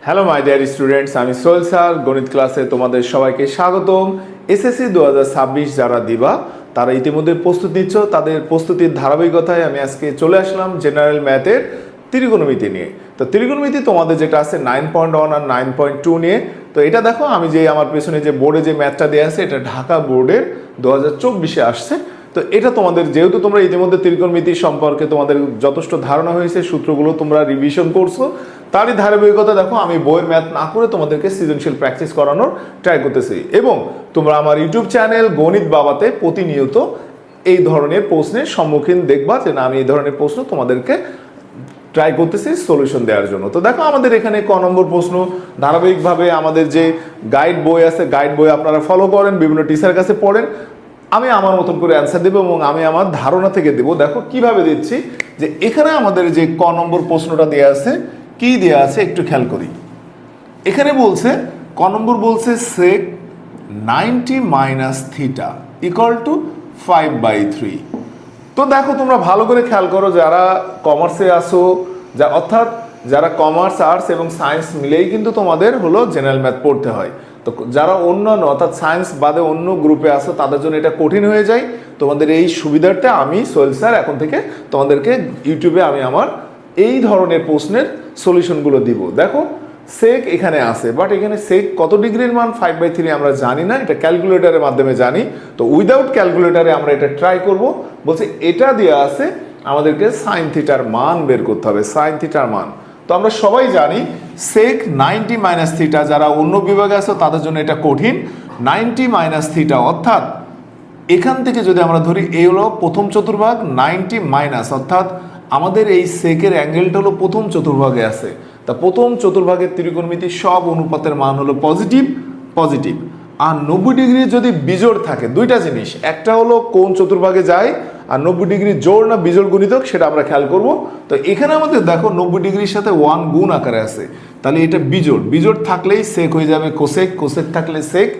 Hello my dear students, আমি Sohel sir গণিত ক্লাসে তোমাদের সবাইকে স্বাগতম। এসএসসি 2026 যারা দিবা তারা ইতিমধ্যে প্রস্তুতি নিচ্ছ, তাদের প্রস্তুতির ধারাবাহিকতায় আমি আজকে চলে আসলাম জেনারেল ম্যাথের ত্রিকোণমিতি নিয়ে। তো ত্রিকোণমিতি তোমাদের যেটা আছে 9.1 আর 9.2 নিয়ে। তো এটা দেখো, আমি যে আমার পেছনে যে বোর্ডে যে ম্যাথটা দেওয়া আছে এটা ঢাকা বোর্ডের 2024-এ আসছে। তো এটা তোমাদের যেহেতু তোমরা ইতিমধ্যে ত্রিকোণমিতি সম্পর্কে তোমাদের যথেষ্ট ধারণা হয়েছে, সূত্রগুলো তোমরা রিভিশন করছো, তারই ধারাবাহিকতা দেখো আমি বইয়ের ম্যাথ না করে তোমাদেরকে সৃজনশীল প্র্যাকটিস করানোর ট্রাই করতেছি। এবং তোমরা আমার ইউটিউব চ্যানেল গণিত বাবাতে প্রতিনিয়ত এই ধরনের প্রশ্নের সম্মুখীন দেখবা যে না, আমি এই ধরনের প্রশ্ন তোমাদেরকে ট্রাই করতেছি সলিউশন দেওয়ার জন্য। তো দেখো আমাদের এখানে ক নম্বর প্রশ্ন, ধারাবাহিকভাবে আমাদের যে গাইড বই আছে, গাইড বই আপনারা ফলো করেন, বিভিন্ন টিচারের কাছে পড়েন। আমি আমার মতন করে অ্যান্সার দেবো এবং আমি আমার ধারণা থেকে দেবো। দেখো কিভাবে দিচ্ছি, যে এখানে আমাদের যে ক নম্বর প্রশ্নটা দেওয়া আছে, কি দেওয়া আছে একটু খেয়াল করি। এখানে বলছে ক নম্বর বলছে sec 90 minus theta equal two 5/3। তো দেখো তোমরা ভালো করে খেয়াল করো, যারা কমার্সে আসো, অর্থাৎ যারা কমার্স, আর্টস এবং সায়েন্স মিলেই কিন্তু তোমাদের হলো জেনারেল ম্যাথ পড়তে হয়। তো যারা অন্যান্য অর্থাৎ সায়েন্স বাদে অন্য গ্রুপে আসো তাদের জন্য এটা কঠিন হয়ে যায়। তোমাদের এই সুবিধাটা আমি সোহেল স্যার এখন থেকে তোমাদেরকে ইউটিউবে আমি আমার এই ধরনের প্রশ্নের সলিউশনগুলো দিব। দেখো সেক এখানে আছে, বাট এখানে সেক কত ডিগ্রির মান 5/3 আমরা জানি না, এটা ক্যালকুলেটরের মাধ্যমে জানি। তো উইদাউট ক্যালকুলেটরে আমরা এটা ট্রাই করব। বলছে এটা দেওয়া আছে, আমাদেরকে সাইন থিটার মান বের করতে হবে, সাইন থিটার মান। তো আমরা সবাই জানি সেক 90 মাইনাস থিটা, যারা অন্য বিভাগে আছে তাদের জন্য এটা কঠিন। 90 মাইনাস থিটা অর্থাৎ এখান থেকে যদি আমরা ধরি এই হলো প্রথম চতুর্ভাগ, 90 মাইনাস অর্থাৎ আমাদের এই সেকের অ্যাঙ্গেলটা হলো প্রথম চতুর্ভাগে আছে। তা প্রথম চতুর্ভাগের ত্রিকোণমিতির সব অনুপাতের মান হলো পজিটিভ পজিটিভ। আর 90 ডিগ্রি যদি বিজোড় থাকে, দুইটা জিনিস, একটা হলো কোন চতুর্ভাগে যায়, আর 90 ডিগ্রি জোড় না বিজোড় গুণিতক সেটা আমরা খেয়াল করব। তো এখানে আমাদের দেখো 90 ডিগ্রির সাথে 1 গুণ আকারে আছে, তাহলে এটা বিজোড়, বিজোড় থাকলেই সেক হয়ে যাবে কোসেক, কোসেক থাকলে সেক,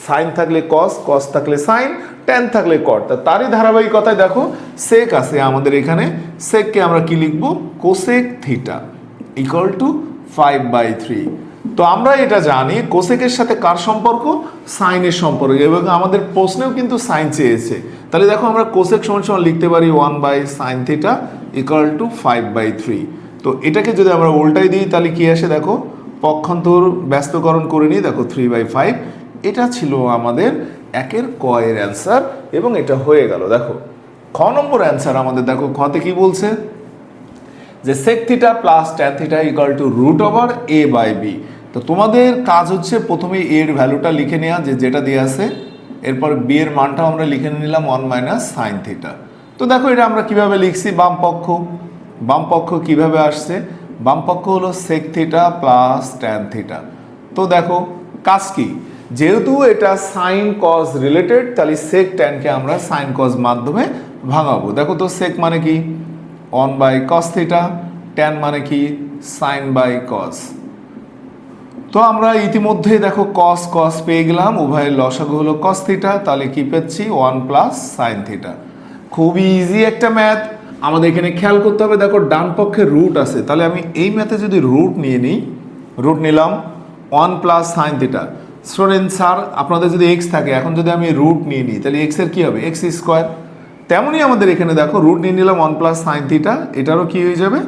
সাইন থাকলে কস, কস থাকলে সাইন, ট্যান থাকলে কট। তারই ধারাবাহিকতায় দেখো সেক আছে আমাদের এখানে, সেককে আমরা কি লিখব, কোসেক থিটা ইকুয়াল টু 5/3। তো আমরা এটা জানি কোসেকের সাথে কার সম্পর্ক, সাইনের সম্পর্ক, এবং আমাদের প্রশ্নেও কিন্তু সাইন চেয়েছে। তাহলে দেখো আমরা কোসেক সমান সমান লিখতে পারি 1/sin থিটা ইকুয়াল টু 5/3। তো এটাকে যদি আমরা উল্টাই দিই তাহলে কি আসে, দেখো পক্ষান্তর ব্যস্তকরণ করে নিই, দেখো 3/5। এটা ছিল আমাদের একের ক এর অ্যান্সার এবং এটা হয়ে গেল। দেখো খ নম্বর অ্যান্সার আমাদের, দেখো খতে কি বলছে, যে sec theta plus tan theta equal two √a/b। তো তোমাদের কাজ হচ্ছে প্রথমে এর ভ্যালুটা লিখে নেওয়া, যেটা দিয়ে আছে, এরপর b এর মানটাও আমরা লিখে নিলাম 1 - sin থিটা। তো দেখো এটা আমরা কিভাবে লিখছি, বাম পক্ষ কিভাবে আসছে, বাম পক্ষ হলো sec theta plus tan theta. তো দেখো কাজ কি, যেহেতু এটা সাইন কস রিলেটেড, তাহলে sec tan কে আমরা সাইন কস মাধ্যমে ভাঙাবো। দেখো তো sec মানে কি 1/cos থিটা, tan মানে কি sin/cos। তো আমরা ইতিমধ্যে দেখো cos cos পেয়ে গেলাম, উভয়ের লসাগু হলো cos থিটা, তাহলে কি পেয়েছি 1 + sin থিটা। খুবই ইজি একটা ম্যাথ। আমাদের এখানে খেয়াল করতে হবে, দেখো ডান পক্ষে রুট আছে, তাহলে আমি এই ম্যাথে যদি রুট নিয়ে নিই, রুট নিলাম 1 + sin থিটা। স্টুডেন্ট স্যার আপনাদের যদি x থাকে, এখন যদি আমি রুট নিয়ে নিই তাহলে x এর কি হবে, x স্কোয়ার। তেমনই আমাদের এখানে দেখো রুট নিয়ে নিলাম 1 + sin থিটা, এটারও কি হয়ে যাবে,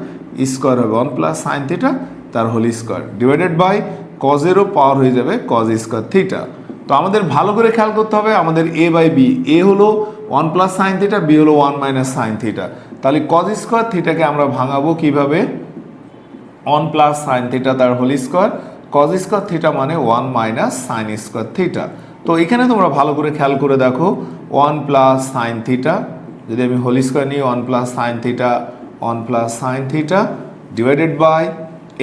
স্কোয়ার হবে 1 + sin থিটা তার হোল স্কোয়ার ডিভাইডেড বাই কজেরও পাওয়ার হয়ে যাবে কজ স্কোয়ার থিটা। তো আমাদের ভালো করে খেয়াল করতে হবে, আমাদের a/b, a হলো 1 + sin থিটা, b হলো 1 - sin থিটা। তাহলে কজ স্কোয়ার থিটাকে আমরা ভাঙাবো কিভাবে, 1 + sin থিটা তার whole square, cos square theta মানে 1 - sin স্কোয়ার থিটা। তো এখানে তোমরা ভালো করে খেয়াল করে দেখো 1 + sin থিটা, যদি আমি হোল স্কোয়ার নিই 1 + sin theta, 1 + sin theta divided by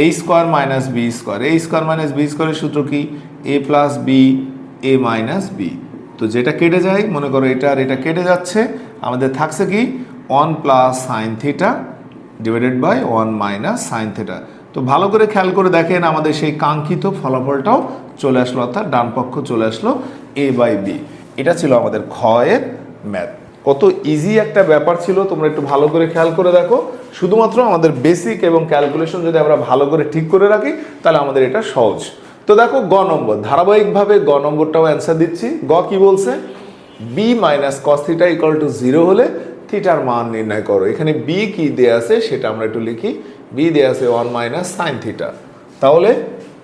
a square minus b square. a square minus b স্কোয়ারের সূত্র কি, a + b a - b। তো যেটা কেটে যায়, মনে করো এটা আর এটা কেটে যাচ্ছে, আমাদের থাকছে কি 1 + sin theta divided by 1 - sin theta. তো ভালো করে খেয়াল করে দেখেন আমাদের সেই কাঙ্ক্ষিত ফলাফলটাও চলে আসলো, অর্থাৎ ডান পক্ষ চলে আসলো a/b। এটা ছিল আমাদের খ এর ম্যাথ। কত ইজি একটা ব্যাপার ছিল, তোমরা একটু ভালো করে খেয়াল করে দেখো। শুধুমাত্র আমাদের বেসিক এবং ক্যালকুলেশন যদি আমরা ভালো করে ঠিক করে রাখি তাহলে আমাদের এটা সহজ। তো দেখো গ নম্বর, ধারাবাহিকভাবে গ নম্বরটাও অ্যান্সার দিচ্ছি। গ কি বলছে, b minus cos theta equal to 0 হলে থিটার মান নির্ণয় করো। এখানে বি কি দেয়া আছে সেটা আমরা একটু লিখি। বি দেয়া আছে 1 মাইনাস সাইন থিটা। তাহলে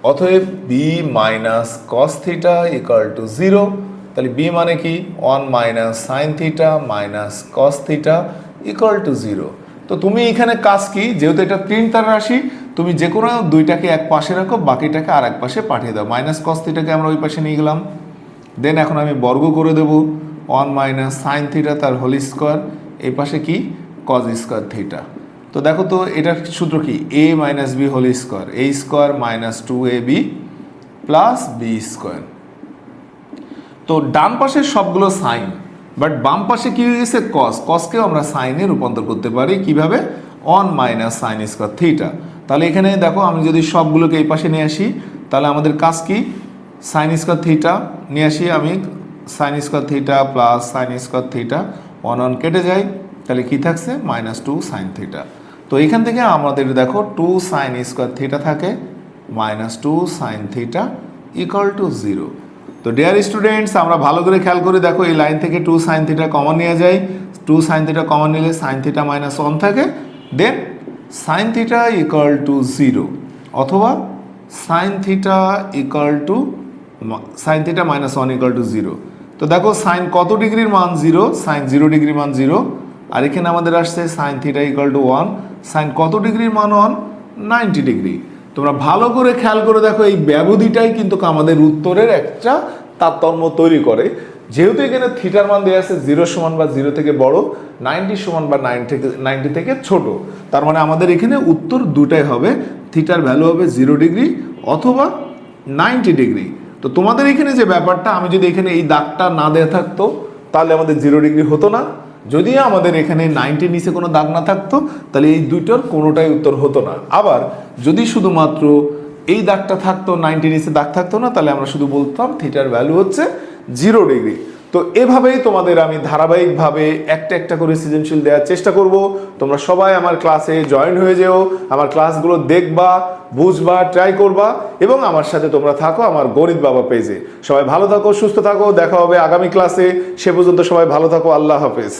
অতএব b minus cos theta equal to 0। তাহলে বি মানে কি 1 minus sine theta minus cos theta equal to 0। তো তুমি এখানে কাজ কি, যেহেতু এটা 3 তার রাশি, তুমি যে কোনো দুইটাকে এক পাশে রাখো, বাকিটাকে আর এক পাশে পাঠিয়ে দাও। মাইনাস কস থিটাকে আমরা ওই পাশে নিয়ে গেলাম। দেন এখন আমি বর্গ করে দেব 1 মাইনাস সাইন থিটা তার হোল স্কোয়ার, এই পাশে কি কজ স্কোয়ার থিটা। তো দেখো তো এটার সূত্র কি, a minus b whole square, a square minus 2ab plus b square. তো ডান পাশের সবগুলো সাইন, বাট বাম পাশে কি হয়ে গেছে কস, কসকেও আমরা সাইনে রূপান্তর করতে পারি কিভাবে, 1 মাইনাস সাইন স্কোয়ার থিটা। তাহলে এখানে দেখো আমি যদি সবগুলোকে এই পাশে নিয়ে আসি তাহলে আমাদের কাজ কি, সাইন স্কোয়ার থিটা নিয়ে আসি আমি, sine square theta plus sine square theta 1 কেটে যায়, তাহলে কি থাকছে মাইনাস 2 সাইন থিটা। তো এখান থেকে আমাদের দেখো 2 সাইন স্কোয়ার থিটা থাকে minus 2 sign theta equal to 0। তো ডিয়ার স্টুডেন্টস, আমরা ভালো করে খেয়াল করে দেখো, এই লাইন থেকে 2 সাইন থিটা কমন নিয়ে যায়, 2 সাইন থিটা কমন নিলে সাইন থিটা মাইনাস 1 থাকে, দেন সাইন থিটা ইকুয়াল টু 0 অথবা sign theta equal two sign theta minus 1 equal to 0। তো দেখো সাইন কত ডিগ্রির মান 0, সাইন 0 ডিগ্রির মান 0, আর এখানে আমাদের আসছে sine theta equal to 1, sine কত ডিগ্রির মান 1, 90 ডিগ্রি। তোমরা ভালো করে খেয়াল করে দেখো, এই ব্যবধিটাই কিন্তু আমাদের উত্তরের একটা তারতম্য তৈরি করে। যেহেতু এখানে থিটার মান দেওয়া আছে 0 সমান বা 0 থেকে বড়, 90 সমান বা 90 থেকে ছোট, তার মানে আমাদের এখানে উত্তর দুটাই হবে, থিটার ভ্যালু হবে 0 ডিগ্রি অথবা 90 ডিগ্রি। তো তোমাদের এখানে যে ব্যাপারটা, আমি যদি এখানে এই দাগটা না দেওয়া থাকতো তাহলে আমাদের 0 ডিগ্রি হতো না, যদি আমাদের এখানে 90 নিচে কোনো দাগ না থাকতো তাহলে এই দুইটার কোনোটাই উত্তর হতো না। আবার যদি শুধুমাত্র এই দাগটা থাকতো, 90 নিচে দাগ থাকতো না, তাহলে আমরা শুধু বলতাম থিটার ভ্যালু হচ্ছে 0 ডিগ্রি। তো এভাবেই তোমাদের আমি ধারাবাহিকভাবে একটা একটা করে সৃজনশীল দেওয়ার চেষ্টা করব। তোমরা সবাই আমার ক্লাসে জয়েন হয়ে যেও, আমার ক্লাসগুলো দেখবা, বুঝবা, ট্রাই করবা এবং আমার সাথে তোমরা থাকো আমার গণিত বাবা পেজে। সবাই ভালো থাকো, সুস্থ থাকো, দেখা হবে আগামী ক্লাসে। সে পর্যন্ত সবাই ভালো থাকো, আল্লাহ হাফেজ।